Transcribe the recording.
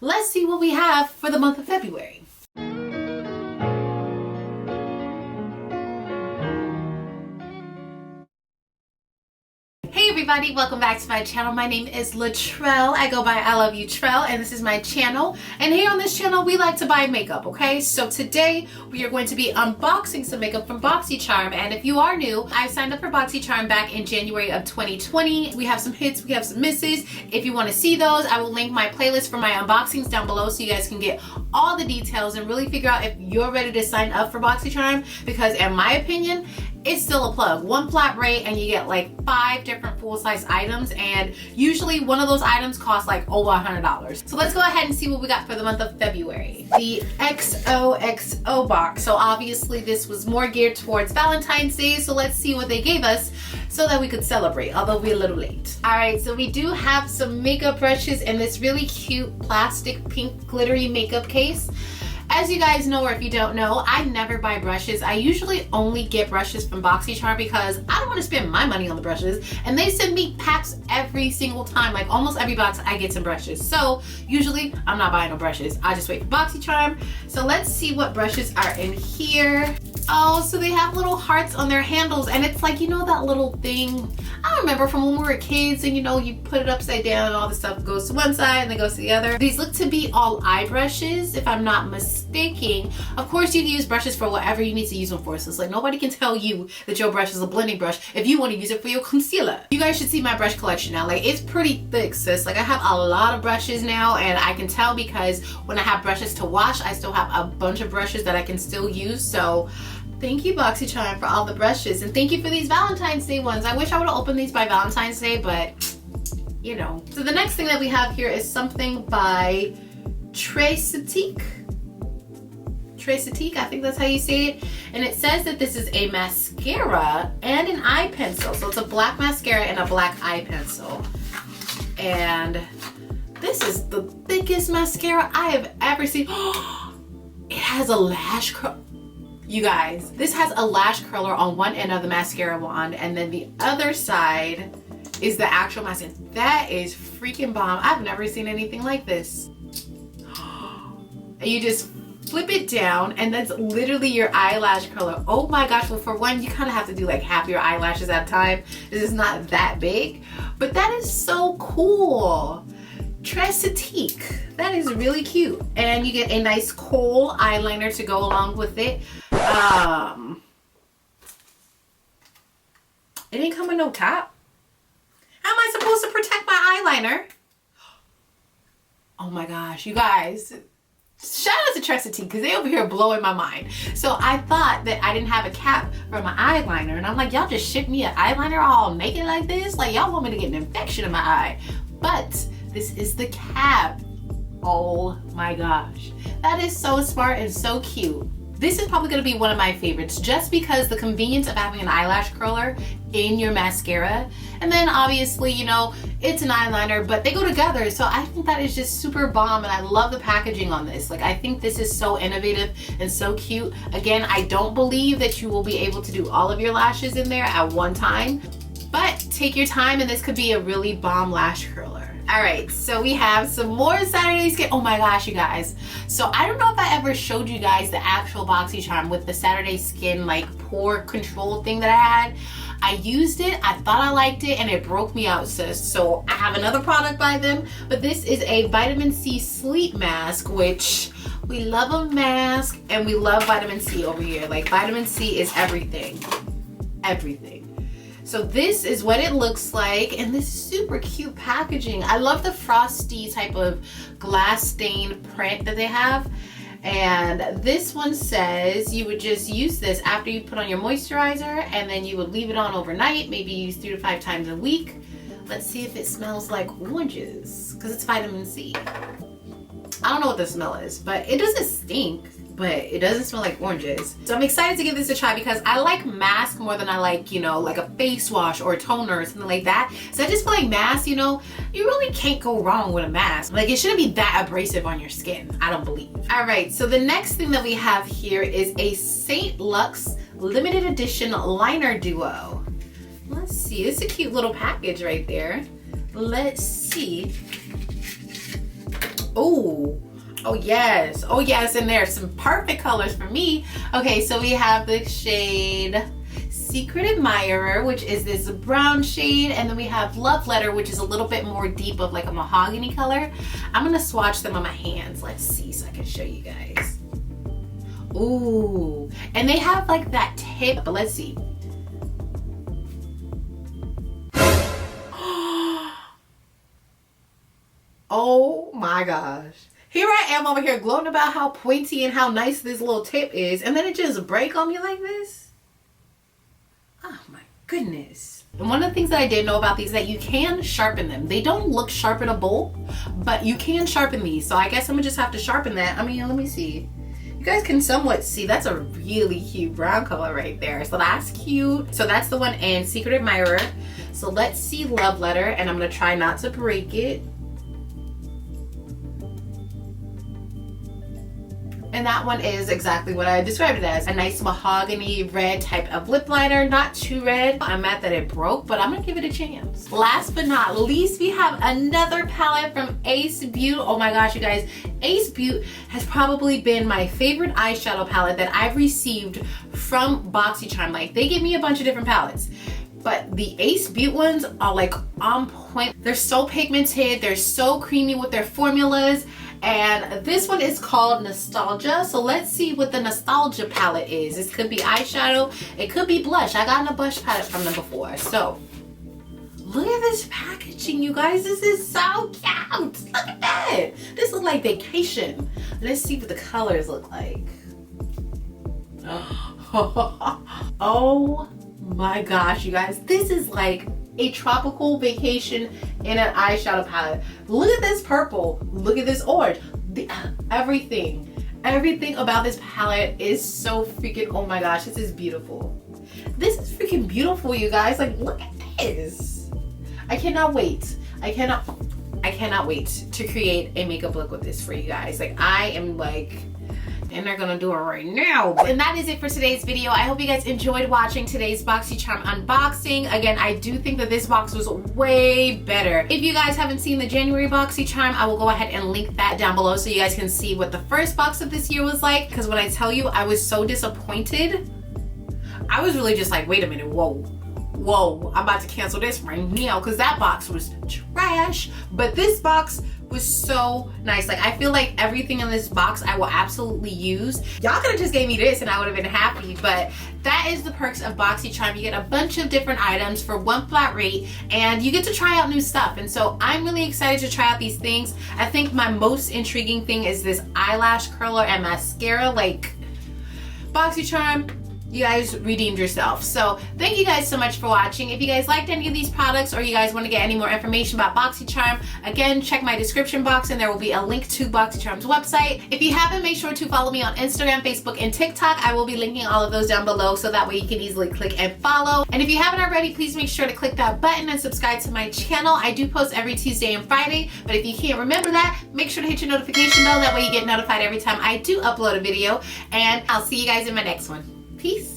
Let's see what we have for the month of February. Hey everybody, welcome back to my channel. My name is Latrell. I go by iloveyoutrell, and this is my channel. And here on this channel, we like to buy makeup, okay? So today, we are going to be unboxing some makeup from Boxy Charm. And if you are new, I signed up for Boxy Charm back in January of 2020. We have some hits, we have some misses. If you want to see those, I will link my playlist for my unboxings down below so you guys can get all the details and really figure out if you're ready to sign up for Boxy Charm. Because in my opinion, it's still a plug. One flat rate and you get like 5 different full-size items, and usually one of those items costs like over $100. So let's go ahead and see what we got for the month of February. The XOXO box. So obviously this was more geared towards Valentine's Day, so let's see what they gave us so that we could celebrate, although we're a little late. All right, so we do have some makeup brushes in this really cute plastic pink glittery makeup case. As you guys know, or if you don't know, I never buy brushes. I usually only get brushes from Boxy Charm because I don't want to spend my money on the brushes, and they send me packs every single time. Like almost every box I get some brushes. So usually I'm not buying no brushes. I just wait for Boxy Charm. So let's see what brushes are in here. Oh, so they have little hearts on their handles, and it's like, you know, that little thing I remember from when we were kids, and you know, you put it upside down and all the stuff goes to one side and then goes to the other. These look to be all eye brushes, if I'm not mistaken. Of course, you can use brushes for whatever you need to use them for. So it's like nobody can tell you that your brush is a blending brush if you want to use it for your concealer. You guys should see my brush collection now. Like, it's pretty thick, sis. Like, I have a lot of brushes now, and I can tell because when I have brushes to wash, I still have a bunch of brushes that I can still use. So thank you, Boxy Charm, for all the brushes, and thank you for these Valentine's Day ones. I wish I would have opened these by Valentine's Day, but you know. So the next thing that we have here is something by Tracetique. I think that's how you say it. And it says that this is a mascara and an eye pencil. So it's a black mascara and a black eye pencil. And this is the thickest mascara I have ever seen. It has a lash curl. You guys, this has a lash curler on one end of the mascara wand, and then the other side is the actual mascara. That is freaking bomb. I've never seen anything like this. You just flip it down, and that's literally your eyelash curler. Oh my gosh. Well, for one, you kind of have to do like half your eyelashes at a time. This is not that big, but that is so cool. Tracetique. That is really cute. And you get a nice kohl eyeliner to go along with it. It didn't come with no top. How am I supposed to protect my eyeliner? Oh my gosh, you guys. Shout out to Tracetique because they over here blowing my mind. So I thought that I didn't have a cap for my eyeliner, and I'm like, y'all just ship me an eyeliner all naked like this? Like, y'all want me to get an infection in my eye. But this is the cap. Oh my gosh. That is so smart and so cute. This is probably going to be one of my favorites just because the convenience of having an eyelash curler in your mascara. And then obviously, you know, it's an eyeliner, but they go together. So I think that is just super bomb, and I love the packaging on this. Like, I think this is so innovative and so cute. Again, I don't believe that you will be able to do all of your lashes in there at one time, but take your time, and this could be a really bomb lash curler. All right, so we have some more Saturday Skin. Oh my gosh, you guys. So I don't know if I ever showed you guys the actual Boxy Charm with the Saturday Skin like pore control thing that I had. I used it, I thought I liked it, and it broke me out, sis. So I have another product by them, but this is a vitamin C sleep mask, which we love a mask, and we love vitamin C over here. Like, vitamin C is everything. Everything. So this is what it looks like, and this super cute packaging. I love the frosty type of glass stain print that they have. And this one says you would just use this after you put on your moisturizer, and then you would leave it on overnight, maybe use 3 to 5 times a week. Let's see if it smells like oranges, because it's vitamin C. I don't know what the smell is, but it doesn't stink. But it doesn't smell like oranges. So I'm excited to give this a try because I like mask more than I like, you know, like a face wash or a toner or something like that. So I just feel like mask, you know, you really can't go wrong with a mask. Like, it shouldn't be that abrasive on your skin, I don't believe. All right, so the next thing that we have here is a St. Luxe limited edition liner duo. Let's see, it's a cute little package right there. Let's see. Ooh. Oh yes. Oh yes, and there's some perfect colors for me. Okay, so we have the shade Secret Admirer, which is this brown shade, and then we have Love Letter, which is a little bit more deep of like a mahogany color. I'm gonna swatch them on my hands. Let's see so I can show you guys. Ooh, and they have like that tip, but let's see. Oh my gosh. Here I am over here gloating about how pointy and how nice this little tip is, and then it just break on me like this. Oh my goodness. And one of the things that I didn't know about these is that you can sharpen them. They don't look sharpenable, but you can sharpen these. So I guess I'm gonna just have to sharpen that. I mean, let me see. You guys can somewhat see, that's a really cute brown color right there. So that's cute. So that's the one in Secret Admirer. So let's see Love Letter, and I'm gonna try not to break it. And that one is exactly what I described it as. A nice mahogany red type of lip liner. Not too red. I'm mad that it broke, but I'm gonna give it a chance. Last but not least, we have another palette from Ace Beauty. Oh my gosh, you guys. Ace Beauty has probably been my favorite eyeshadow palette that I've received from Boxy Charm. Like, they give me a bunch of different palettes, but the Ace Beauty ones are like on point. They're so pigmented. They're so creamy with their formulas. And this one is called Nostalgia. So let's see what the Nostalgia palette is. This could be eyeshadow. It could be blush. I got a blush palette from them before. So look at this packaging, you guys. This is so cute. Look at that. This looks like vacation. Let's see what the colors look like. Oh my gosh, you guys. This is like a tropical vacation in an eyeshadow palette. Look at this purple. Look at this orange. Everything about this palette is so freaking, oh my gosh, this is beautiful. This is freaking beautiful, you guys. Like, look at this. I cannot wait. I cannot wait to create a makeup look with this for you guys. Like, I am like, and they're gonna do it right now. And that is it for today's video. I hope you guys enjoyed watching today's Boxy Charm unboxing. Again, I do think that this box was way better. If you guys haven't seen the January Boxy Charm, I will go ahead and link that down below so you guys can see what the first box of this year was like. Because when I tell you I was so disappointed, I was really just like, wait a minute, whoa, I'm about to cancel this right now, because that box was trash. But this box was so nice. Like, I feel like everything in this box I will absolutely use. Y'all could have just gave me this and I would have been happy, but that is the perks of Boxy Charm. You get a bunch of different items for one flat rate, and you get to try out new stuff. And so I'm really excited to try out these things. I think my most intriguing thing is this eyelash curler and mascara. Like, Boxy Charm, you guys redeemed yourself. So thank you guys so much for watching. If you guys liked any of these products, or you guys want to get any more information about Boxy Charm, again, check my description box and there will be a link to Boxy Charm's website. If you haven't, make sure to follow me on Instagram, Facebook, and TikTok. I will be linking all of those down below so that way you can easily click and follow. And if you haven't already, please make sure to click that button and subscribe to my channel. I do post every Tuesday and Friday, but if you can't remember that, make sure to hit your notification bell. That way you get notified every time I do upload a video. And I'll see you guys in my next one. Peace.